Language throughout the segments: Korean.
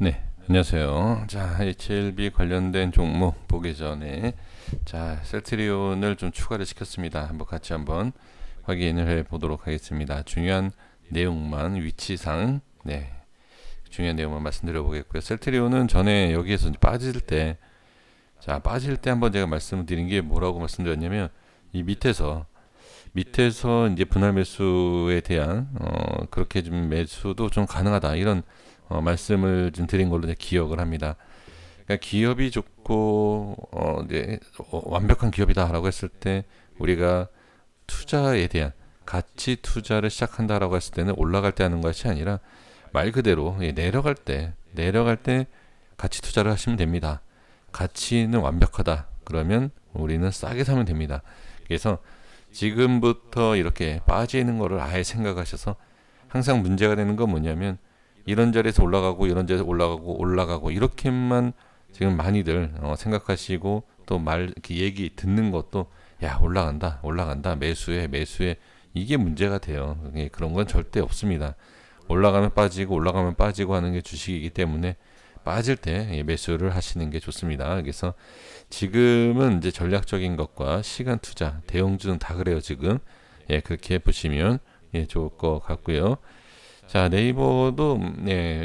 네, 안녕하세요. 자, HLB 관련된 종목 보기 전에 셀트리온을 좀 추가를 시켰습니다. 한번 확인을 해 보도록 하겠습니다. 중요한 내용만 위치상 중요한 내용만 말씀드려 보겠고요. 셀트리온은 전에 여기에서 빠질 때 한번 제가 말씀드린 게 뭐라고 말씀드렸냐면, 이 밑에서 이제 분할 매수에 대한 그렇게 좀 매수도 좀 가능하다, 이런 말씀을 좀 드린 걸로 기억을 합니다. 그러니까 기업이 좋고 완벽한 기업이다라고 했을 때, 우리가 투자에 대한 가치 투자를 시작한다라고 했을 때는 올라갈 때 하는 것이 아니라 말 그대로 내려갈 때 가치 투자를 하시면 됩니다. 가치는 완벽하다 그러면 우리는 싸게 사면 됩니다. 그래서 지금부터 이렇게 빠지는 거를 아예 생각하셔서, 항상 문제가 되는 건 뭐냐면, 이런 자리에서 올라가고 이런 자리에서 올라가고 이렇게만 지금 많이들 생각하시고, 또 이렇게 얘기 듣는 것도 야, 올라간다, 매수해, 이게 문제가 돼요. 그런 건 절대 없습니다. 올라가면 빠지고 하는 게 주식이기 때문에, 빠질 때 매수를 하시는 게 좋습니다. 그래서 지금은 이제 전략적인 것과 시간 투자, 대형주는 다 그래요 지금. 그렇게 보시면 좋을 것 같고요. 자, 네이버도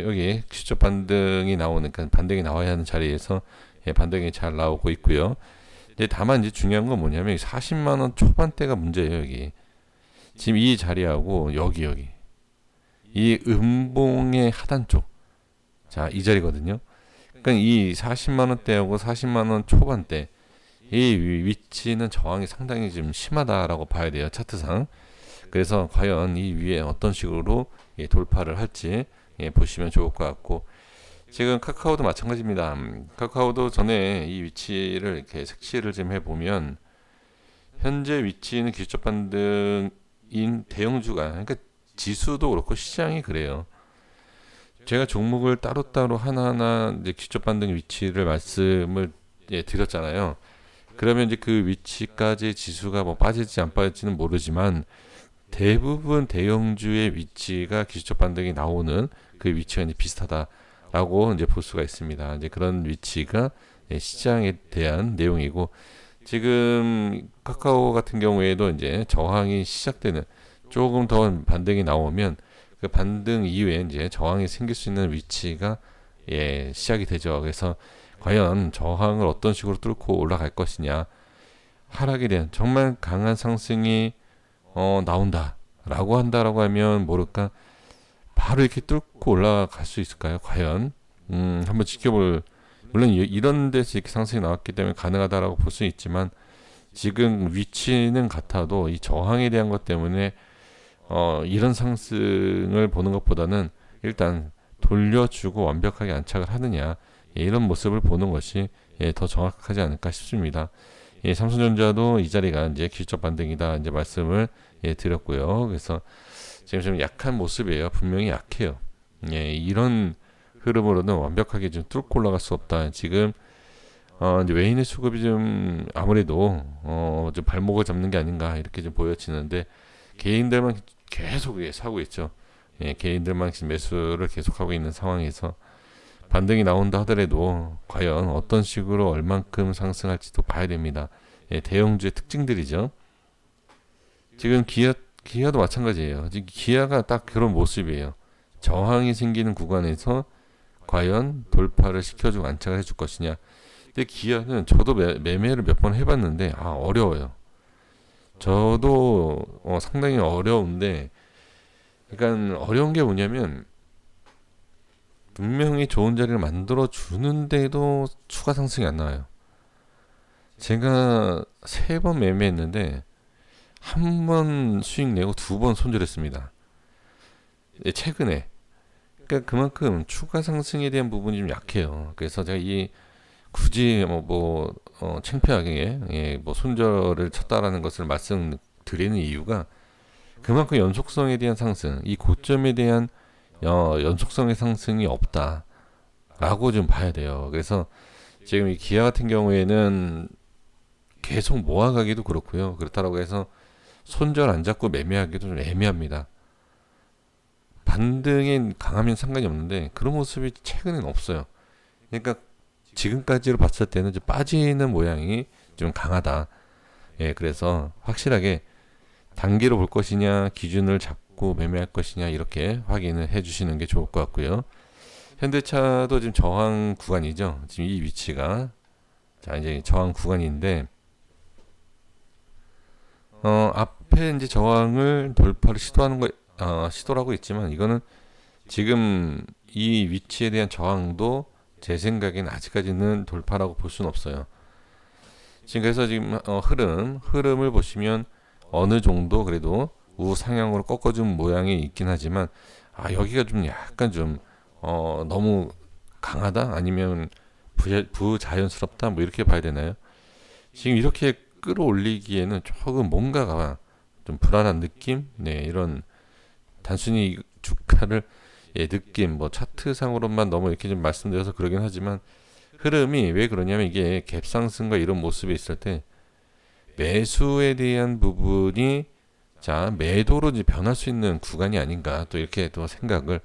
여기 실적 반등이 나오니까, 반등이 나와야 하는 자리에서 반등이 잘 나오고 있고요. 다만 이제 중요한 건 뭐냐면, 40만 원 초반대가 문제예요. 여기 지금 이 자리하고 여기 이 음봉의 하단 쪽, 이 자리거든요. 그러니까 이 40만 원대하고 40만 원 초반대, 이 위치는 저항이 상당히 좀 심하다라고 봐야 돼요, 차트상. 그래서 과연 이 위에 어떤 식으로 돌파를 할지 보시면 좋을 것 같고, 지금 카카오도 마찬가지입니다. 카카오도 전에 이 위치를 이렇게 색칠을 좀 해보면, 현재 위치는 기술적 반등인 대형주가, 그러니까 지수도 그렇고 시장이 그래요. 제가 종목을 따로따로 하나하나 이제 기초 반등 위치를 말씀을 드렸잖아요. 그러면 이제 그 위치까지 지수가 뭐 빠질지 안 빠질지는 모르지만, 대부분 대형주의 위치가 기술적 반등이 나오는 그 위치가 이제 비슷하다라고 이제 볼 수가 있습니다. 이제 그런 위치가 시장에 대한 내용이고, 지금 카카오 같은 경우에도 이제 저항이 시작되는, 조금 더 반등이 나오면 그 반등 이후에 이제 저항이 생길 수 있는 위치가 시작이 되죠. 그래서 과연 저항을 어떤 식으로 뚫고 올라갈 것이냐, 하락에 대한 정말 강한 상승이 나온다라고 한다라고 하면 모를까, 바로 이렇게 뚫고 올라갈 수 있을까요? 과연 한번 지켜볼, 물론 이런 데서 이렇게 상승이 나왔기 때문에 가능하다라고 볼 수 있지만, 지금 위치는 같아도 이 저항에 대한 것 때문에 이런 상승을 보는 것보다는 일단 돌려주고 완벽하게 안착을 하느냐, 이런 모습을 보는 것이 더 정확하지 않을까 싶습니다. 삼성전자도 이 자리가 이제 기술적 반등이다 이제 말씀을 드렸고요. 그래서 지금 좀 약한 모습이에요. 분명히 약해요. 이런 흐름으로는 완벽하게 좀 뚫고 올라갈 수 없다. 지금 이제 외인의 수급이 좀 아무래도 좀 발목을 잡는 게 아닌가, 이렇게 좀 보여지는데, 개인들만 계속 사고 있죠. 개인들만 매수를 계속하고 있는 상황에서 반등이 나온다 하더라도 과연 어떤 식으로 얼만큼 상승할지도 봐야 됩니다. 대형주의 특징들이죠. 지금 기아도 마찬가지예요. 지금 기아가 딱 그런 모습이에요. 저항이 생기는 구간에서 과연 돌파를 시켜주고 안착을 해줄 것이냐. 근데 기아는 저도 매매를 몇 번 해봤는데 어려워요. 저도 상당히 어려운데, 그러니까 어려운 게 뭐냐면, 분명히 좋은 자리를 만들어 주는데도 추가 상승이 안 나와요. 제가 3번 매매했는데 한 번 수익 내고 2번 손절했습니다. 최근에. 그러니까 그만큼 추가 상승에 대한 부분이 좀 약해요. 그래서 제가 굳이 창피하게 손절을 쳤다라는 것을 말씀드리는 이유가, 그만큼 연속성에 대한 상승, 이 고점에 대한 연속성의 상승이 없다라고 좀 봐야 돼요. 그래서 지금 이 기아 같은 경우에는 계속 모아가기도 그렇고요. 그렇다고 해서 손절 안 잡고 매매하기도 좀 애매합니다. 반등이 강하면 상관이 없는데 그런 모습이 최근에는 없어요. 그러니까 지금까지로 봤을 때는 이제 빠지는 모양이 좀 강하다. 예, 그래서 확실하게 단기로 볼 것이냐, 기준을 잡고 매매할 것이냐 이렇게 확인을 해주시는 게 좋을 것 같고요. 현대차도 지금 저항 구간이죠. 지금 이 위치가 자 이제 저항 구간인데 앞에 이제 저항을 돌파를 시도하는 거 시도를 하고 있지만 이거는 지금 이 위치에 대한 저항도 제 생각엔 아직까지는 돌파라고 볼 수는 없어요. 지금 그래서 지금 흐름을 보시면 어느 정도 그래도 우상향으로 꺾어준 모양이 있긴 하지만 여기가 좀 약간 좀 너무 강하다 아니면 부자연스럽다 뭐 이렇게 봐야 되나요? 지금 이렇게 끌어올리기에는 조금 뭔가가 좀 불안한 느낌? 네, 이런 단순히 주가를 느낌 뭐 차트상으로만 너무 이렇게 좀 말씀드려서 그러긴 하지만 흐름이 왜 그러냐면 이게 갭상승과 이런 모습이 있을 때 매수에 대한 부분이 자 매도로 이제 변할 수 있는 구간이 아닌가 또 이렇게 또 생각을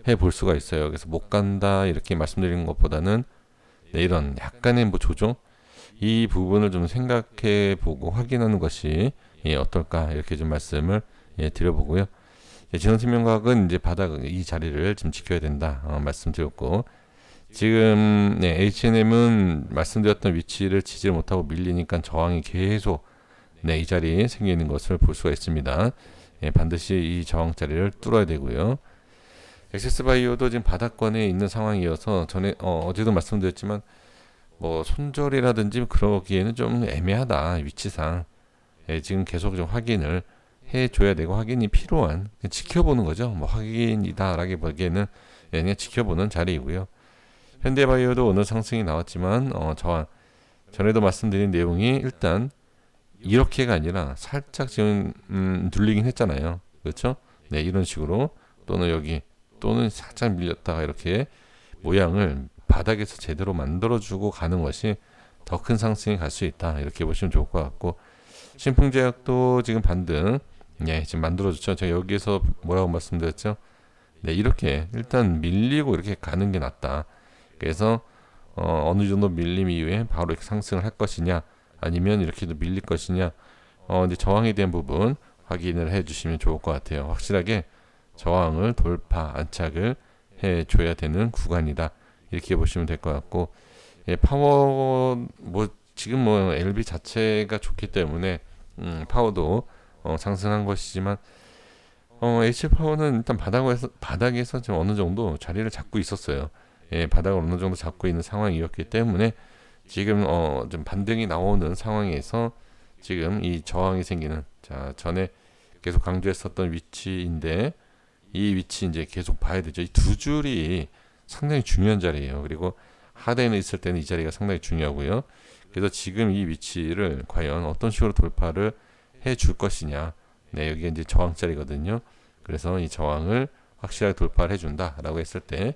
해 볼 수가 있어요. 그래서 못 간다 이렇게 말씀드리는 것보다는 네, 이런 약간의 뭐 조정 이 부분을 좀 생각해 보고 확인하는 것이 어떨까 이렇게 좀 말씀을 드려보고요. 진원생명과학은 이제 바닥 이 자리를 좀 지켜야 된다 말씀드렸고 지금 H&M은 말씀드렸던 위치를 지지를 못하고 밀리니까 저항이 계속 이 자리에 생기는 것을 볼 수가 있습니다. 반드시 이 저항 자리를 뚫어야 되고요. 엑세스바이오도 지금 바닥권에 있는 상황이어서 전에 어제도 말씀드렸지만 뭐 손절이라든지 그러기에는 좀 애매하다 위치상 지금 계속 좀 확인을 해줘야 되고 확인이 필요한 지켜보는 거죠. 뭐 확인이다라기보기에는 그냥 지켜보는 자리이고요. 현대바이오도 오늘 상승이 나왔지만 저와 전에도 말씀드린 내용이 일단 이렇게가 아니라 살짝 지금 눌리긴 했잖아요. 그렇죠? 네, 이런 식으로 또는 여기 또는 살짝 밀렸다가 이렇게 모양을 바닥에서 제대로 만들어주고 가는 것이 더 큰 상승이 갈 수 있다. 이렇게 보시면 좋을 것 같고 신풍제약도 지금 반등 지금 만들어줬죠. 제가 여기에서 뭐라고 말씀드렸죠? 네, 이렇게 일단 밀리고 이렇게 가는 게 낫다. 그래서 어느 정도 밀림 이후에 바로 이렇게 상승을 할 것이냐 아니면 이렇게도 밀릴 것이냐 이제 저항에 대한 부분 확인을 해주시면 좋을 것 같아요. 확실하게 저항을 돌파 안착을 해줘야 되는 구간이다. 이렇게 보시면 될 것 같고 파워 뭐 지금 뭐 LB 자체가 좋기 때문에 파워도 상승한 것이지만 H파워는 일단 바닥에서 지금 어느 정도 자리를 잡고 있었어요. 바닥을 어느 정도 잡고 있는 상황이었기 때문에 지금 좀 반등이 나오는 상황에서 지금 이 저항이 생기는 자 전에 계속 강조했었던 위치인데 이 위치 이제 계속 봐야 되죠. 이 두 줄이 상당히 중요한 자리예요. 그리고 하단에 있을 때는 이 자리가 상당히 중요하고요. 그래서 지금 이 위치를 과연 어떤 식으로 돌파를 해줄 것이냐. 네, 여기 이제 저항 자리거든요. 그래서 이 저항을 확실하게 돌파를 해준다라고 했을 때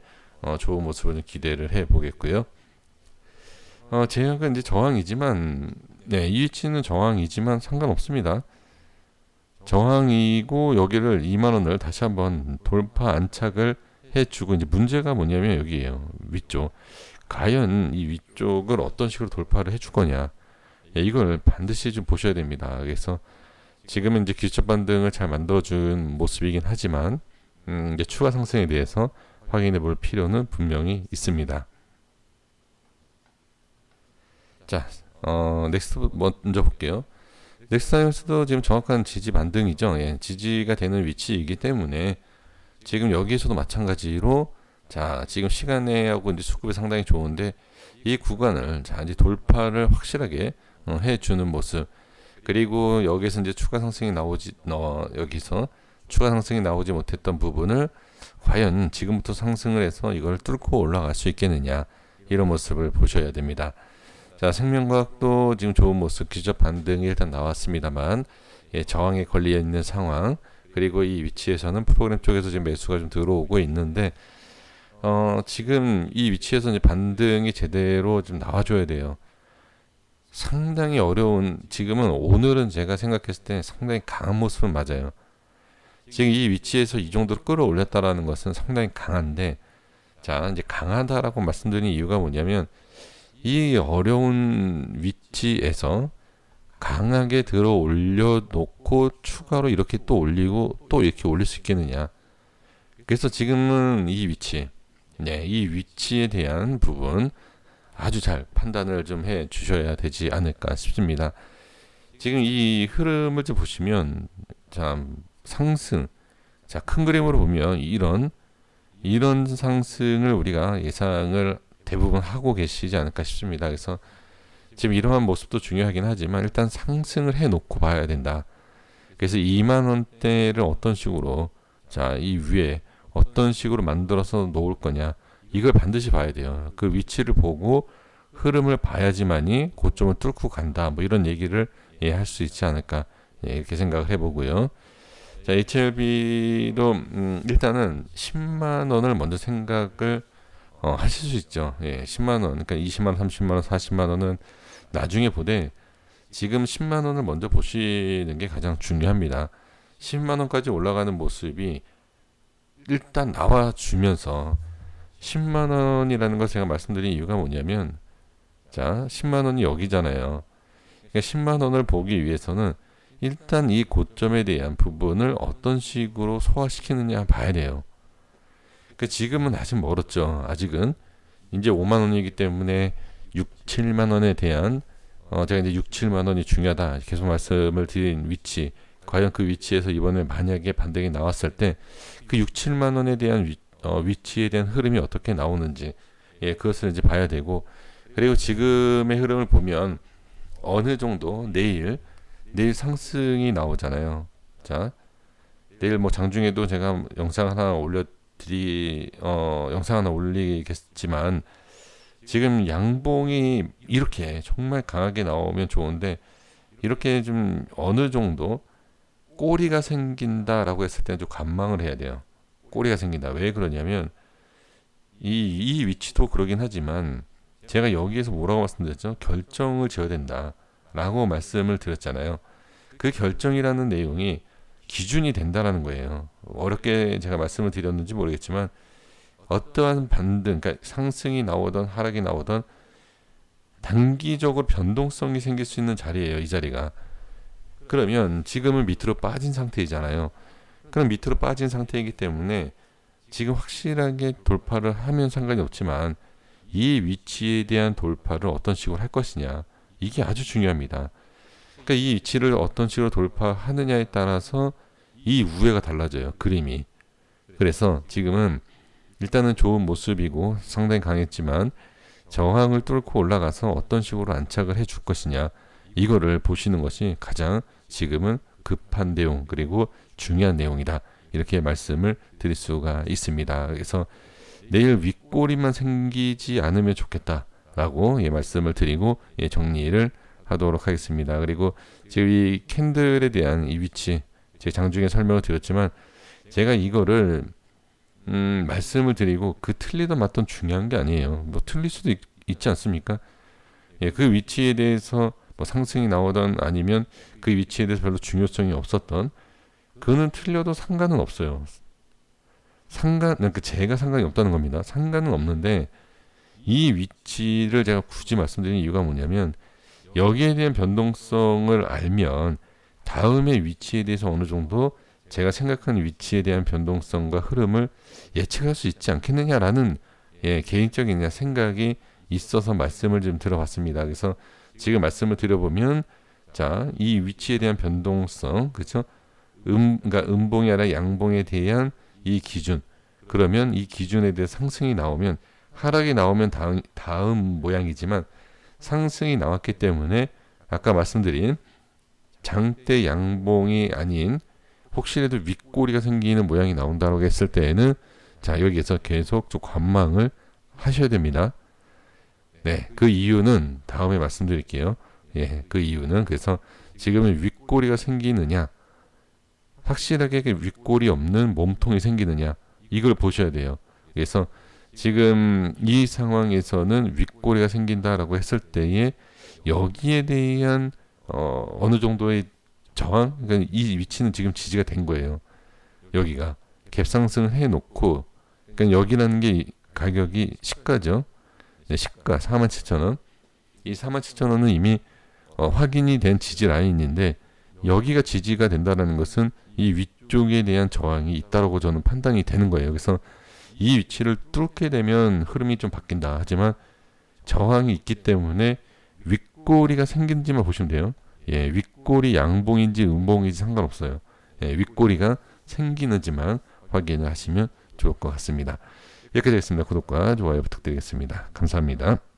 좋은 모습을 좀 기대를 해보겠고요. 제약은 이제 저항이지만 이 위치는 저항이지만 상관없습니다. 저항이고 여기를 2만 원을 다시 한번 돌파 안착을 해주고 이제 문제가 뭐냐면 여기에요. 위쪽. 과연 이 위쪽을 어떤 식으로 돌파를 해줄 거냐. 이걸 반드시 좀 보셔야 됩니다. 그래서 지금은 이제 기술적 반등을 잘 만들어준 모습이긴 하지만 이제 추가 상승에 대해서 확인해 볼 필요는 분명히 있습니다. 자, 넥스트 먼저 볼게요. 넥스트사이언스도 지금 정확한 지지 반등이죠. 지지가 되는 위치이기 때문에 지금 여기에서도 마찬가지로 자 지금 시간하고 이제 수급이 상당히 좋은데 이 구간을 자 이제 돌파를 확실하게 해주는 모습 그리고 여기서 이제 추가 상승이 여기서 추가 상승이 나오지 못했던 부분을 과연 지금부터 상승을 해서 이걸 뚫고 올라갈 수 있겠느냐 이런 모습을 보셔야 됩니다. 자 생명과학도 지금 좋은 모습 기술적 반등이 일단 나왔습니다만 저항에 걸려 있는 상황 그리고 이 위치에서는 프로그램 쪽에서 지금 매수가 좀 들어오고 있는데 지금 이 위치에서 이제 반등이 제대로 좀 나와줘야 돼요. 상당히 어려운 지금은 오늘은 제가 생각했을 때 상당히 강한 모습은 맞아요. 지금 이 위치에서 이 정도로 끌어올렸다라는 것은 상당히 강한데, 자, 이제 강하다라고 말씀드린 이유가 뭐냐면 이 어려운 위치에서 강하게 들어 올려놓고 추가로 이렇게 또 올리고 또 이렇게 올릴 수 있겠느냐. 그래서 지금은 이 위치, 네, 이 위치에 대한 부분 아주 잘 판단을 좀 해 주셔야 되지 않을까 싶습니다. 지금 이 흐름을 좀 보시면, 자, 상승, 자, 큰 그림으로 보면 이런 상승을 우리가 예상을 대부분 하고 계시지 않을까 싶습니다. 그래서 지금 이러한 모습도 중요하긴 하지만 일단 상승을 해놓고 봐야 된다. 그래서 2만 원대를 어떤 식으로, 자, 이 위에 어떤 식으로 만들어서 놓을 거냐, 이걸 반드시 봐야 돼요. 그 위치를 보고 흐름을 봐야지만이 고점을 뚫고 간다, 뭐 이런 얘기를 할 수 있지 않을까, 이렇게 생각을 해보고요. 자, HLB도 일단은 10만 원을 먼저 생각을 하실 수 있죠. 10만 원, 그러니까 20만 원, 30만 원, 40만 원은 나중에 보되 지금 10만 원을 먼저 보시는 게 가장 중요합니다. 10만 원까지 올라가는 모습이 일단 나와주면서 10만 원이라는 걸 제가 말씀드린 이유가 뭐냐면, 자, 10만 원이 여기잖아요. 그러니까 10만 원을 보기 위해서는 일단 이 고점에 대한 부분을 어떤 식으로 소화시키느냐 봐야 돼요. 그 지금은 아직 멀었죠. 아직은 이제 5만 원이기 때문에 6, 7만 원에 대한 제가 이제 6, 7만 원이 중요하다 계속 말씀을 드린 위치, 과연 그 위치에서 이번에 만약에 반등이 나왔을 때 그 6, 7만 원에 대한 위치에 대한 흐름이 어떻게 나오는지, 그것을 이제 봐야 되고, 그리고 지금의 흐름을 보면 어느 정도 내일 상승이 나오잖아요. 자, 내일 뭐 장중에도 제가 영상 하나 영상 하나 올리겠지만, 지금 양봉이 이렇게 정말 강하게 나오면 좋은데, 이렇게 좀 어느 정도 꼬리가 생긴다라고 했을 때는 좀 관망을 해야 돼요. 꼬리가 생긴다. 왜 그러냐면 이 위치도 그러긴 하지만 제가 여기에서 뭐라고 말씀드렸죠? 결정을 지어야 된다라고 말씀을 드렸잖아요. 그 결정이라는 내용이 기준이 된다라는 거예요. 어렵게 제가 말씀을 드렸는지 모르겠지만 어떠한 반등, 그러니까 상승이 나오던 하락이 나오던 단기적으로 변동성이 생길 수 있는 자리예요. 이 자리가. 그러면 지금은 밑으로 빠진 상태이잖아요. 그럼 밑으로 빠진 상태이기 때문에 지금 확실하게 돌파를 하면 상관이 없지만 이 위치에 대한 돌파를 어떤 식으로 할 것이냐, 이게 아주 중요합니다. 그러니까 이 위치를 어떤 식으로 돌파하느냐에 따라서 이 우회가 달라져요. 그림이. 그래서 지금은 일단은 좋은 모습이고 상당히 강했지만 저항을 뚫고 올라가서 어떤 식으로 안착을 해줄 것이냐, 이거를 보시는 것이 가장 지금은 급한 내용, 그리고 중요한 내용이다, 이렇게 말씀을 드릴 수가 있습니다. 그래서 내일 윗꼬리만 생기지 않으면 좋겠다라고 말씀을 드리고 정리를 하도록 하겠습니다. 그리고 지금 이 캔들에 대한 이 위치, 제가 장중에 설명을 드렸지만 제가 이거를 말씀을 드리고 그 틀리던 맞던 중요한 게 아니에요. 뭐 틀릴 수도 있지 않습니까? 그 위치에 대해서 뭐 상승이 나오던 아니면 그 위치에 대해서 별로 중요성이 없었던, 그는 틀려도 상관은 없어요. 그러니까 제가 상관이 없다는 겁니다. 상관은 없는데 이 위치를 제가 굳이 말씀드리는 이유가 뭐냐면, 여기에 대한 변동성을 알면 다음의 위치에 대해서 어느 정도 제가 생각하는 위치에 대한 변동성과 흐름을 예측할 수 있지 않겠느냐라는 개인적인 생각이 있어서 말씀을 좀 들어봤습니다. 그래서 지금 말씀을 드려보면, 자, 이 위치에 대한 변동성, 그렇죠? 그러니까 음봉이 아니라 양봉에 대한 이 기준, 그러면 이 기준에 대해 상승이 나오면, 하락이 나오면 다음 모양이지만 상승이 나왔기 때문에 아까 말씀드린 장대 양봉이 아닌 혹시라도 윗꼬리가 생기는 모양이 나온다고 했을 때에는, 자, 여기에서 계속 좀 관망을 하셔야 됩니다. 네, 그 이유는 다음에 말씀드릴게요. 그 이유는, 그래서 지금은 윗꼬리가 생기느냐, 확실하게 윗꼬리 없는 몸통이 생기느냐, 이걸 보셔야 돼요. 그래서 지금 이 상황에서는 윗꼬리가 생긴다라고 했을 때에 여기에 대한 어느 정도의 저항, 그러니까 이 위치는 지금 지지가 된 거예요. 여기가 갭상승을 해놓고, 그러니까 여기라는 게 가격이 시가죠. 네, 시가 47,000원. 이 47,000원은 이미 확인이 된 지지 라인인데, 여기가 지지가 된다는 것은 이 위쪽에 대한 저항이 있다라고 저는 판단이 되는 거예요. 그래서 이 위치를 뚫게 되면 흐름이 좀 바뀐다. 하지만 저항이 있기 때문에 윗꼬리가 생긴지만 보시면 돼요. 예, 윗꼬리 양봉인지 음봉인지 상관없어요. 예, 윗꼬리가 생기는지만 확인을 하시면 좋을 것 같습니다. 여기까지 하겠습니다. 구독과 좋아요 부탁드리겠습니다. 감사합니다.